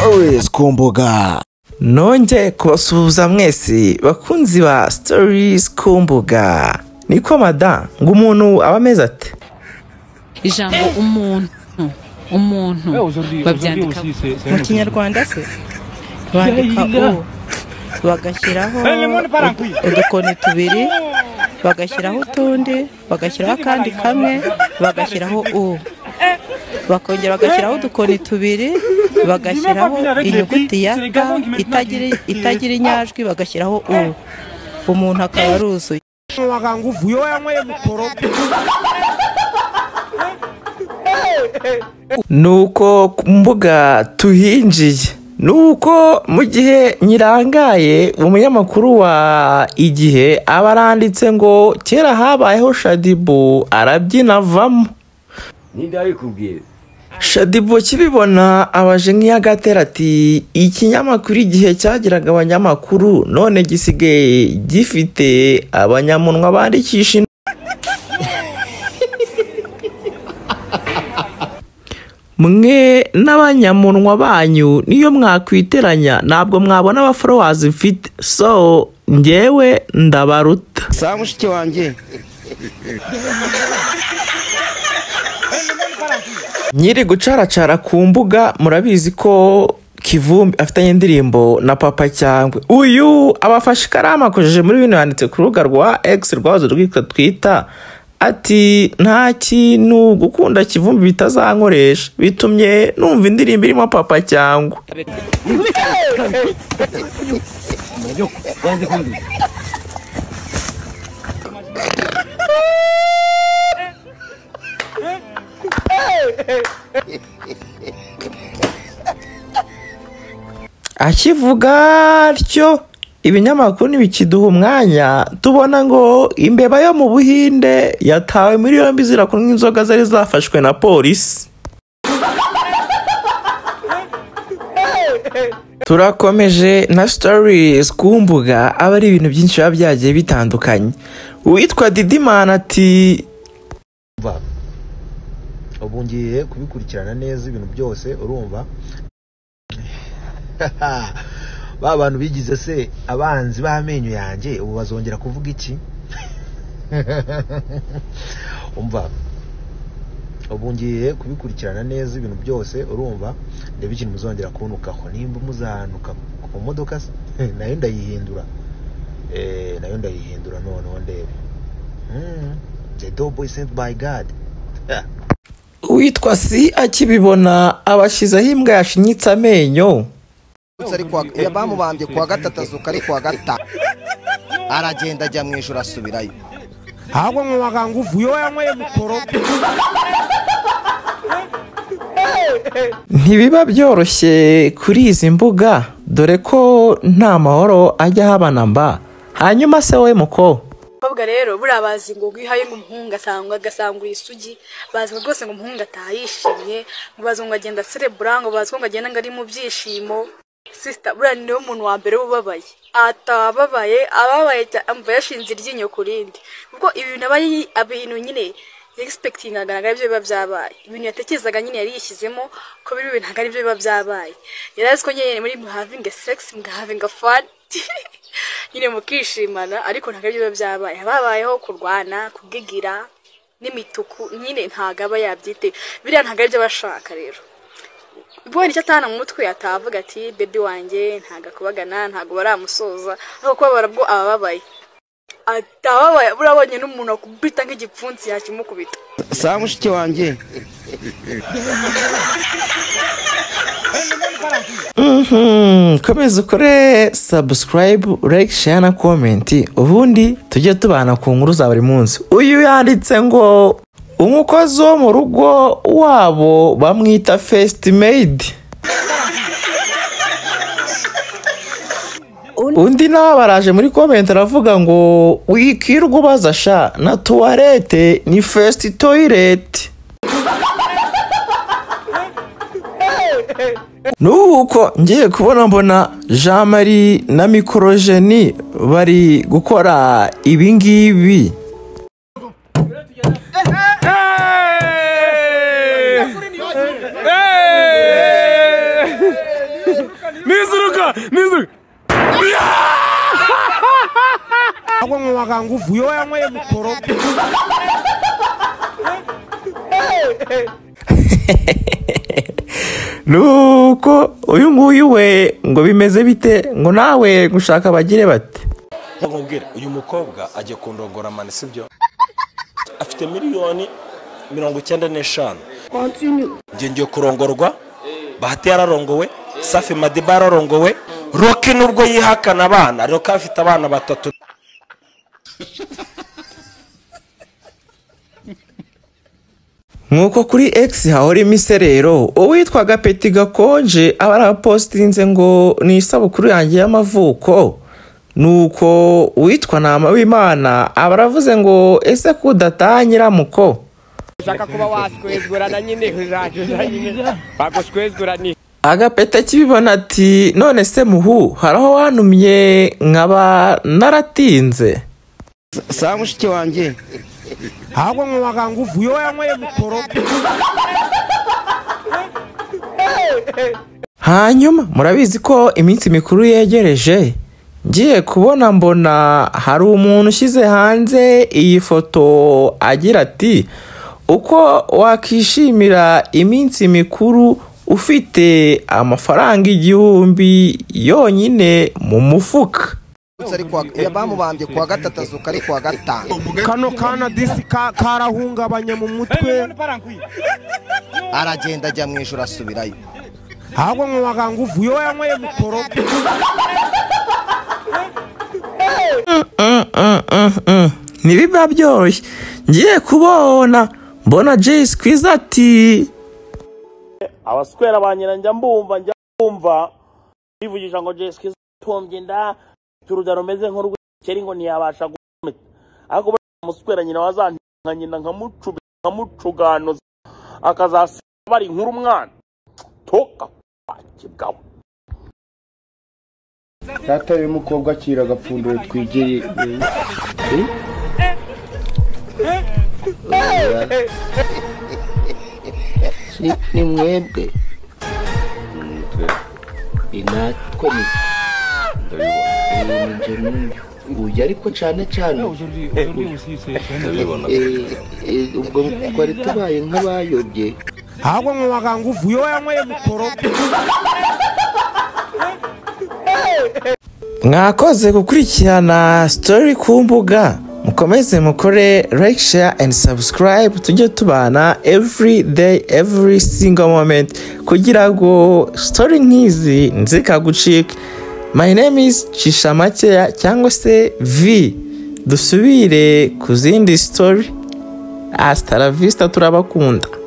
Stories Kumbuga. Nonge kubasuhuza mwese bakunzi ba Stories Kumbuga. Niko mada ngo umuntu abameze ate? Ijambo umuntu babyandika mu Kinyarwanda se bandika o bagashyiraho udukoni tubiri bagashyiraho utundi bagashyiraho kandi kamwe bagashyiraho u bakongera bagashyiraho udukoni tubiri bagashyiraho inyuguti ya ta itagira inyajwi bagashyiraho u umuntu akaba aruzuye waganguvuyo yanyweye mukoro. Nuko Kumbuga tuhinjiye. Nuko mu gihe nyirangaye umunyamakuru wa Igihe abaranditse ngo kera habayeho Shadyboo arabyina avamo. Nindari kubwira Shadyboo kibibona abaje nk'iyagatera ati ikinyamakuru Igihe cyagiraga abanyamakuru none gisigaye gifite abanyamunwa bandikisha mwe n'abanyamunwa banyu niyo mwakwiteranya ntabwo mwabona aba followers mfite so njyewe ndabaruta Samushiki wanjye nyiri gucaracara ku mbuga murabizi ko Kivumbi afitanye indirimbo na Papa Cyangwe. Uyu abafashe ikaramu akojeje muri bino yanditse ku rubuga rwa X rwazo rwitwa Twitter ati nta kintu gukunda Kivumbi bitazankoresha bitumye numva indirimbo irimo Papa Cyangwe. Akivuga atyo ibinyamakuru ntibikiduha umwanya tubona ngo imbeba yo mu Buhinde yatawe muri yombi zira kunywa inzoga zari zafashwe na polisi. Turakomeje na Stories Kumbuga aba ari ibintu byinshi biba byagiye bitandukanye. Uwitwa Didimana ati ubu ngiye kubikurikirana neza ibintu byose urumva ba bantu bigize se abanzi b'amenyo yanjye ubu bazongera kuvuga iki? Umva ubu ngiye kubikurikirana neza ibintu byose urumva ndebe ikintu muzongera kunukaho nimba muzanuka ku modoka nayo ndayihindura noneho ndebe the double sent by God. Uwitwa si akibibona abashizeho imbwa yashinyitse amenyo. bamubambye kuwa gatatu azuka ari kuwa gatanu aragenda ajya mu ijoro asubirayo ahubwo mu waganguvuyo yanyweye mukoro. Ntibiba byoroshye kuri izi mbuga dore ko nta mahoro ajya habana mba. Hanyuma se we muko Kobwa rero buriya bazi ngo gwihaye ngo umuhungu agasangura isugi bazi ngo rwose ngo umuhungu atayishimye ngo bazi ngo agenda cerebra ngo bazi ngo agenda ngo ari mu byishimo. Sister buriya niwe muntu wa mbere ubabaye ababaye amva yashinze iryinyo kurindi kuko ibintu abayi abintu nyine expecting agaragara ibyo biba byabaye ibintu yatekerezaga nyine yari yishyizemo ko biri ibintu ntabwo ari byo biba byabaye yarazi ko nyine muri having a sex having a fun nyine mukishimana ariko ntabwo ari byo biba byabaye habayeho kurwana kugigira n'imituku nyine ntabwo aba yabyite biriya ntabwo ari byo bashaka rero ubwo nicyo atana mu mutwe atavuga ati baby wanjye ntaga kubagana ntago baramusoza aho kuba barabwo abababaye burabonye n'umuntu akubita nk'igipfunsi yakimukubita. Samushiki wanjye komeza ukore subscribe like share na comment ubundi tujye tubana ku nkuru za buri munsi. Uyu yanditse ngo umukozi wo mu rugo wabo bamwita first maid. Undi nawe baraje muri comment aravuga ngo wikirwa ubaza sha na toilette ni first toilet. Nuko ngiye kubona mbona Jean Marie na Microgeni bari gukora ibingibi. nizuruka ahubwo nkubaga nguvuye wowe yanyweye mukoro. nuko uyu nguyu we ngo bimeze bite ngo nawe gushaka bagire bate. nkubwira uyu mukobwa agiye kundongora mani sibyo afite miliyoni 95 ngiye kurongorwa Bahati yararongowe Safi Madiba yararongowe Roki nubwo yihakana abana Roki afite abana batatu. Nkuko kuri X hahora imiserero uwitwaga Peti Gakonje abarapostinze ngo ni isabukuru yanjye y'amavuko. Nuko uwitwa Nama w'Imana abaravuze ngo ese kudataha nyiramuko. Ushaka kuba waskwezgurana nyine baguskwezgurani. Agapeta kibibona ati none se muhu haraho wanumye nkaba naratinze. Sa mushiki wanjye ahubwo nkubaga nguvuye wowe yanyweye mukoro. Hanyuma murabizi ko iminsi mikuru yegereje. Ngiye kubona mbona hari umuntu ushyize hanze iyi foto agira ati uko wakishimira iminsi mikuru ufite amafaranga 1000 yonyine mu mufuka. Yabamubambye kwa gatatu azuka ari kwa gatanu. Kano kana disi karahungabanya mu mutwe aragenda ajya mu ijoro asubirayo. ahubwo nkubaga nguvuye wowe yanyweye mukoro. Nibiba byoroshye ngiye kubona mbona Jace kwiza ati abaswera banyira njya mbumva bivugisha ngo Jace kwiza tombye nda turudaro meze nk'urw'ikeri ngo ntiyabasha gumeta ariko umuswera nyina wazanka nyina nkamucugano akazasiba bari inkuru umwana toka kibwawe. Data y'umukobwa akira agapfunduro twigeye ni mwebwe inatwe ndabibona uyu ariko cyane ubwo twari tubaye nk'abayobye. ahubwo nkubaga nguvuye wowe yanyweye mukoro. mwakoze gukurikirana story Kumbuga. Mukomeze mukore like, share and subscribe tujye tubana every day every single moment kugira ngo story nk'izi nzikagucika. My name is Chishamake cyangwa se V. Dusubire ku zindi story. Hasta la vista turabakunda.